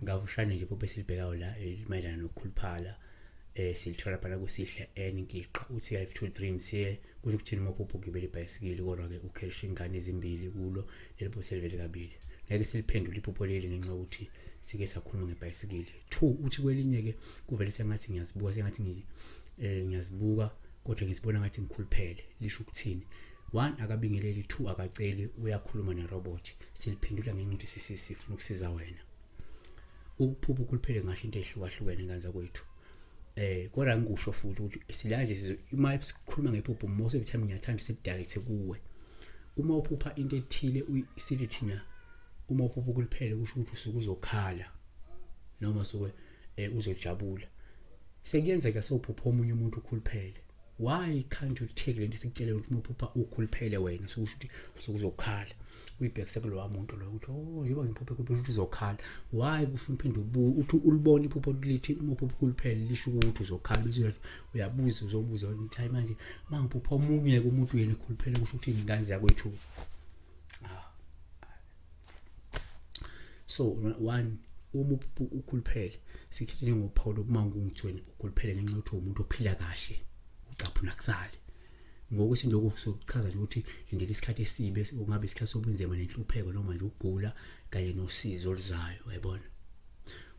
Ngavushane nje iphupho esilibhekayo la mayelana nokukhuluphala silithola phana kusihle ngiqa uthi I have two dreams here kusho ukuthini maphupho gibela ibhayisikili kodwa ke ukherisha ingane ezimbili kulo leliphupho selivele kabili ngeke siliphendule iphupho leli ngenxa yokuthi sike sakhuluma ngebhayisikili 2 uthi kwelinye ke kuvele sengathi ngiyazibuka kodwa ngizibona ngathi ngikhuluphele lisho ukuthini 1 akabingeleli 2 akaceli uyakhuluma nerobot siliphendula ngenxa yokuthi sifuna ukusiza wena ukuphupha ukhuluphele ngasho into ehlukahlukene ngane zakwethu kodwa ngikusho futhi ukuthi silanje ima sikhuluma ngephupho most of the time ngiyathanda ukudirect kuwe uma uphupha into ethile sithi thina uma uphupha ukhuluphele kusho ukuthi usuke uzokhala noma suke uzojabula sekuyenzeka sewuphupha omunye umuntu ukhuluphele why can't you take lento sikutshela ukuthi uphupha ukhuluphele wena so kusho ukuthi usuke uzokhala uyibhekise kulowa muntu lo ukuthi njengoba ngiphupha ukhuluphele ukuthi uzokhala why kufuna uphinde uthi ulibone iphupho lithi uma uphupha ukhuluphele lisho ukuthi uzokhala uyabuza uzobuza ukuthi manje mangiphupha omunye umuntu yena ukhuluphele kusho ukuthi ingane zakwethu so 1 uma ukhuluphele sikhethe njengopawulo uma ngungithweni ukhuluphele ngenxa yokuthi umuntu ophila kahle ucaphuna kusale ngokuthi lokho sokuchaza nje ukuthi indlela isikhathi esibe ungabe isikhathi sobunzima nenhlupheko noma nje ukugula kanye nosizo oluzayo uyabona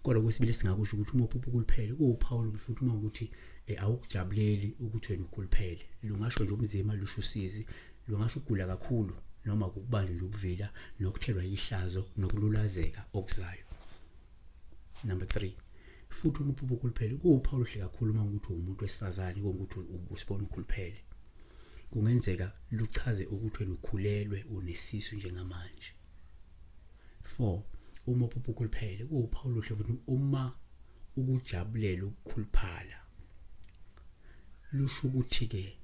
kodwa kwesibili singakusho ukuthi uma uphupha ukhuluphele kuPaul futhi uma ukuthi awukujabuleli ukuthi wena ukhuluphele lungasho nje umzima lusho usizi lungasho ukugula kakhulu noma ukubanje nje ubuvila nokuthelwa ihlazo nokululazeka okuzayo number 3 futhi uma uphupha ukhuluphele kuPaul uhle kakhulu uma ukuthi umuntu wesifazane ukuthi usibona ukhuluphele kungenzeka luchaze ukuthi wena ukhulelwe unesisu njengamanje 4 uma uphupha ukhuluphele kuPaul uhle futhi uma ukujabulela ukukhuluphala lusho ukuthi ke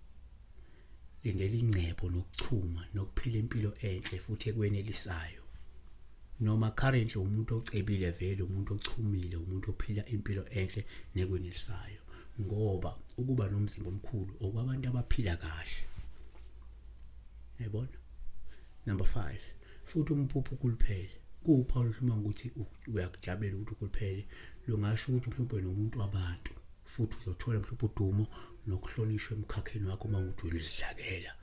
lindele ingcebo nokuchuma nokuphila impilo enhle futhi ekwenelisayo noma currently umuntu ocebile vele umuntu ochumile umuntu ophila impilo enhle nekwenelisayo ngoba ukuba nomzimba omkhulu okwabantu abaphila kahle yabona number 5 futhi umphupho ukhuluphele kuPaul ushuma ukuthi uyakujabulela ukuthi ukhuluphele lungasho ukuthi mhlawumbe nomuntu wabantu futhi uzothola mhlawumbe udumo nokuhlonishwa emkhakheni wakho uma ukuthi ulidlakela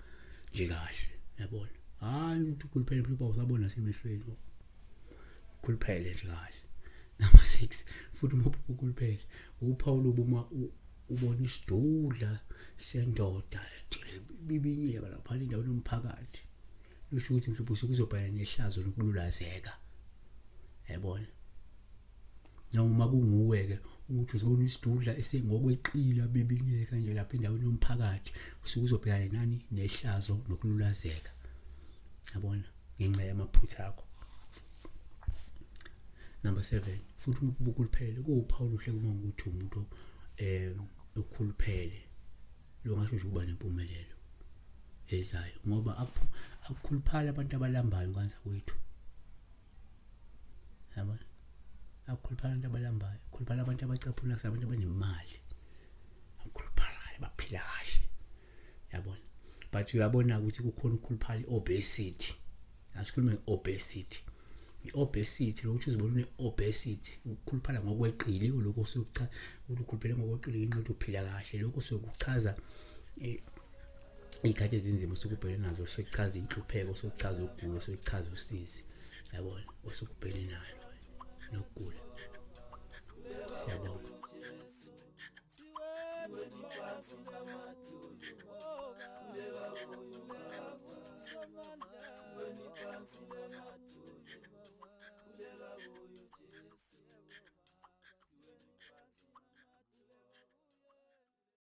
nje kahle yabona hayi ukuthi ukhuluphele mhlawumbe uzabona semehlweni ukhuluphele nje kahle number 6 futhi umphupho ukhuluphele uPaul ubona isidudla sendoda bibinyeka lapha endaweni yomphakathi lusho ukuthi mhlawumbe usukuzobhekana nehlazo lokululazeka yabona noma kunguwe ke ukuthi uzobona isidudla esengokweqila bibinyeka nje lapha endaweni yomphakathi usukuzobhekana nani nehlazo nokululazeka yabona ngenxa yamaphutha akho number 7 futhi umphupho ukhuluphele kuPaul uhle kuma ukuthi umuntu ukhuluphele longasho nje uba nempumelelo ezayo ngoba akukhuluphala abantu abalambayo ngane zakwethu yabona akukhuluphala abantu abalambayo khuluphala abantu abacaphuna abantu abanemali akukhuluphala baphila kahle yabona but uyabona ukuthi kukhona ukukhuluphala obesity asikhulume obesity obesity lokuthi uzibona obesity ukukhuluphala ngokweqile lokho sokuchaza ukukhuluphela ngokweqile ngenxa yokuthi uphila kahle lokho sokuchaza ikhathi ezinzima sokubhekana nazo sokuchaza inhlupheko sokuchaza ukugula sokuchaza usizi yabona osukubhekene nayo nokugula siyabonga